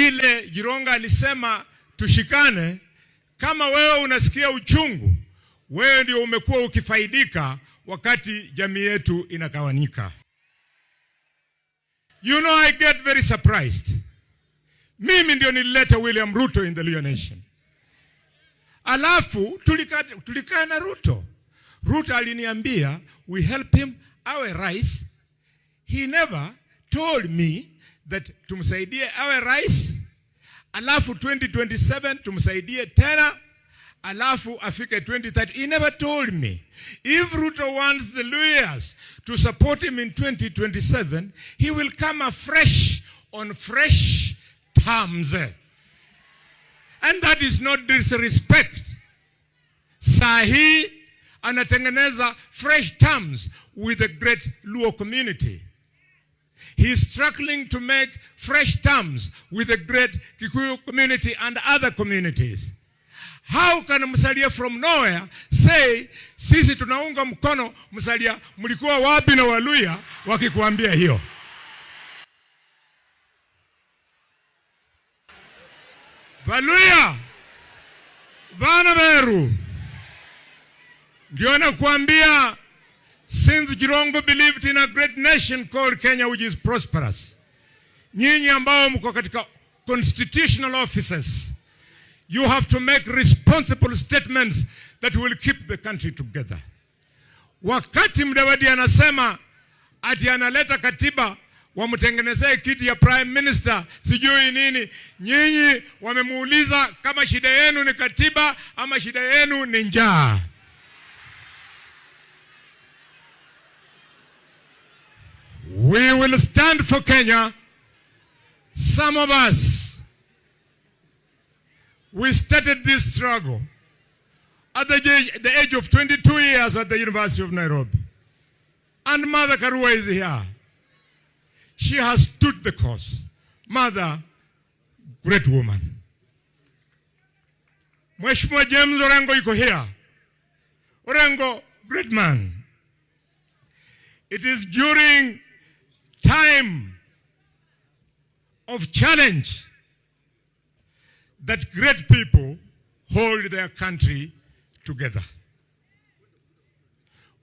Vile Jironga alisema tushikane, kama wewe unasikia uchungu, wewe ndio umekuwa ukifaidika wakati jamii yetu inagawanika. You know, I get very surprised. Mimi ndio nilileta William Ruto in the Luo Nation. Alafu tulikaa na Ruto. Ruto aliniambia we help him awe rais. He never told me that tumsaidie awe rais, alafu 2027 tumsaidie tena, alafu afike 2030. He never told me. If Ruto wants the Luyas to support him in 2027, he will come afresh on fresh terms. And that is not disrespect. Sahi anatengeneza fresh terms with the great Luo community. He is struggling to make fresh terms with the great Kikuyu community and other communities. How can Musalia from nowhere say, sisi tunaunga mkono Musalia, mulikuwa wapi na Waluya wakikuambia hiyo? Waluya, Bana Beru, ndio nakuambia, since Jirongo believed in a great nation called Kenya which is prosperous, nyinyi ambao mko katika constitutional offices, you have to make responsible statements that will keep the country together. Wakati Mudavadi anasema ati analeta katiba wamtengenezee kiti ya prime minister sijui nini, nyinyi wamemuuliza kama shida yenu ni katiba ama shida yenu ni njaa. We will stand for Kenya. Some of us, we started this struggle at the age of 22 years at the University of Nairobi. And Mother Karua is here. She has stood the course. Mother, great woman. Mheshimiwa James Orengo yuko here. Orengo, great man. It is during time of challenge that great people hold their country together.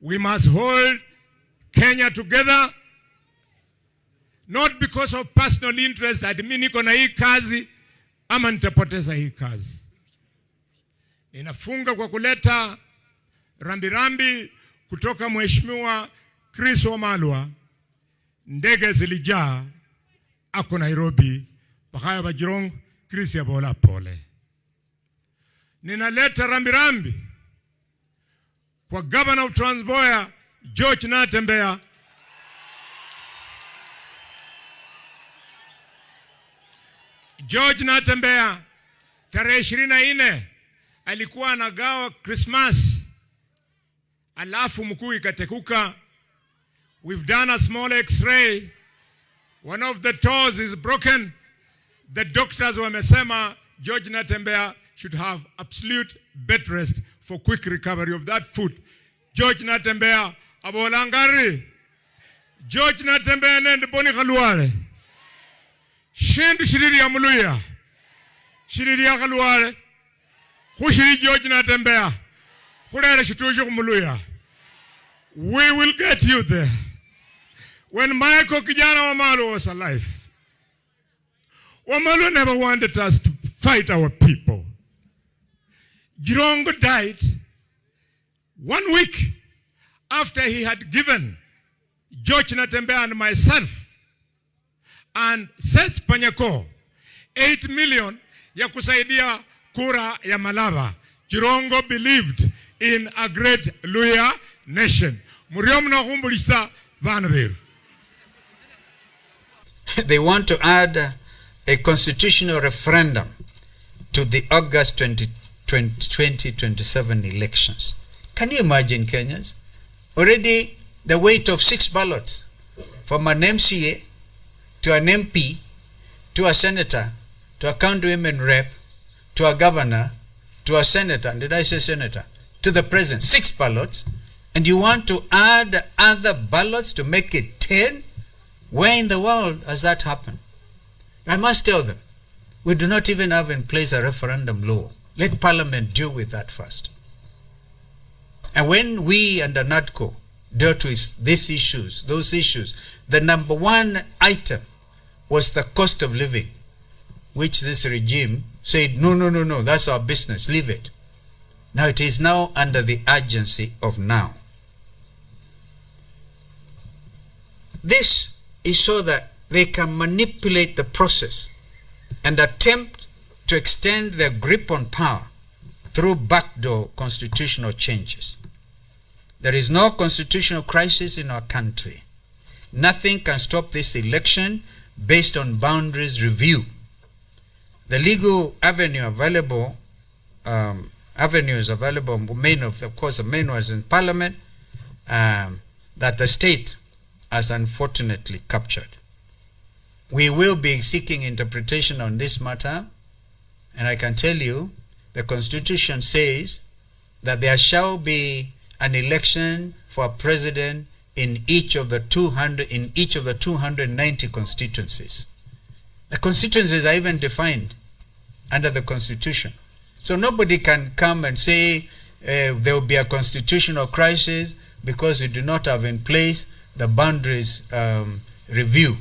We must hold Kenya together, not because of personal interest, ati mimi niko na hii kazi ama nitapoteza hii kazi. Ninafunga kwa kuleta rambirambi kutoka Mheshimiwa Chris Wamalwa. Ndege zilijaa ako Nairobi, pakaya Bajirong, Chris ya bola pole. Ninaleta rambirambi kwa Governor of Transboya, George Natembeya. George Natembeya tarehe 24 alikuwa anagawa Christmas, alafu mkuu ikatekuka. We've done a small x-ray. One of the toes is broken. The doctors wamesema George Natembeya should have absolute bed rest for quick recovery of that foot. George Natembeya abolangari. George Natembeya nende boni Khalwale. Shindu shiriri ya Muluya. Shiriri ya Khalwale. Khushiri George Natembeya. Khulere shitujo kumuluya. We will get you there. When Michael Kijana Wamalu was alive, Wamalu never wanted us to fight our people. Jirongo died 1 week after he had given George Natembeya and myself and Seth Panyako 8 million ya kusaidia kura ya Malava. Jirongo believed in a great Luya nation. Muriomna humbulisa vanaveru. They want to add a constitutional referendum to the August 2027 elections. Can you imagine, Kenyans? Already the weight of 6 ballots from an MCA to an MP to a senator to a county women rep to a governor to a senator, did I say senator, to the president, 6 ballots, and you want to add other ballots to make it 10? Where in the world has that happened? I must tell them, We do not even have in place a referendum law. Let Parliament deal with that first. And when we under NADCO dealt with these issues, those issues, the number one item was the cost of living, which this regime said, no, that's our business, leave it. Now it is now under the urgency of now. This is so that they can manipulate the process and attempt to extend their grip on power through backdoor constitutional changes. There is no constitutional crisis in our country. Nothing can stop this election based on boundaries review. The legal avenue available, avenues available, of course, the main was in Parliament, that the state has unfortunately captured. We will be seeking interpretation on this matter, and I can tell you, the Constitution says that there shall be an election for a president in each of the 290 constituencies. The constituencies are even defined under the Constitution. So nobody can come and say there will be a constitutional crisis because we do not have in place the boundaries review.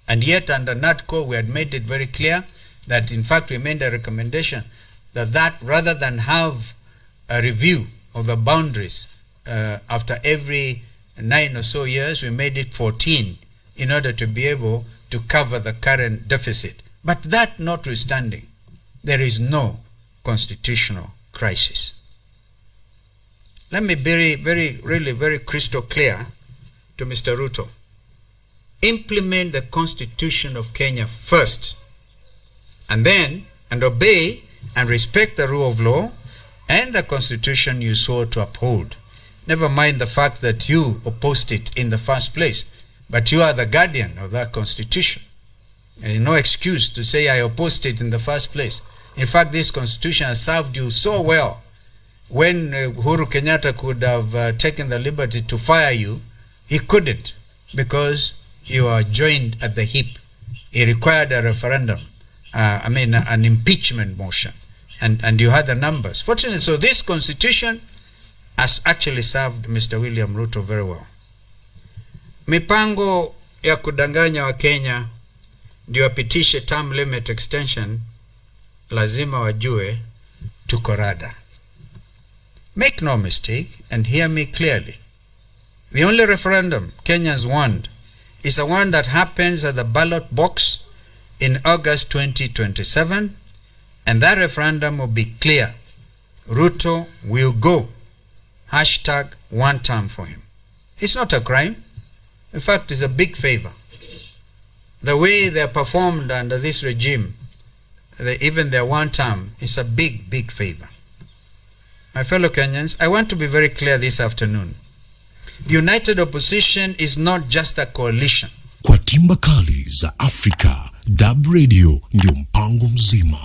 And yet under NADCO we had made it very clear that in fact we made a recommendation that rather than have a review of the boundaries after every 9 or so years, we made it 14 in order to be able to cover the current deficit. But that notwithstanding, there is no constitutional crisis. Let me be very crystal clear to Mr. Ruto. Implement the Constitution of Kenya first, and obey and respect the rule of law and the Constitution you swore to uphold. Never mind the fact that you opposed it in the first place, but you are the guardian of that Constitution. And no excuse to say I opposed it in the first place. In fact, this Constitution has served you so well. When Uhuru Kenyatta could have taken the liberty to fire you, he couldn't, because you are joined at the hip. He required a referendum, an impeachment motion, and you had the numbers. Fortunately, so this Constitution has actually served Mr. William Ruto very well. Mipango ya kudanganya wa Kenya ndio wapitishe term limit extension, lazima wajue tuko rada. Make no mistake and hear me clearly. The only referendum Kenyans want is the one that happens at the ballot box in August 2027, and that referendum will be clear. Ruto will go. Hashtag one term for him. It's not a crime. In fact, it's a big favor. The way they are performed under this regime, even their one term, is a big favor. My fellow Kenyans, I want to be very clear this afternoon. The united opposition is not just a coalition. Kwa timba kali za Afrika, Dab Radio ndio mpango mzima.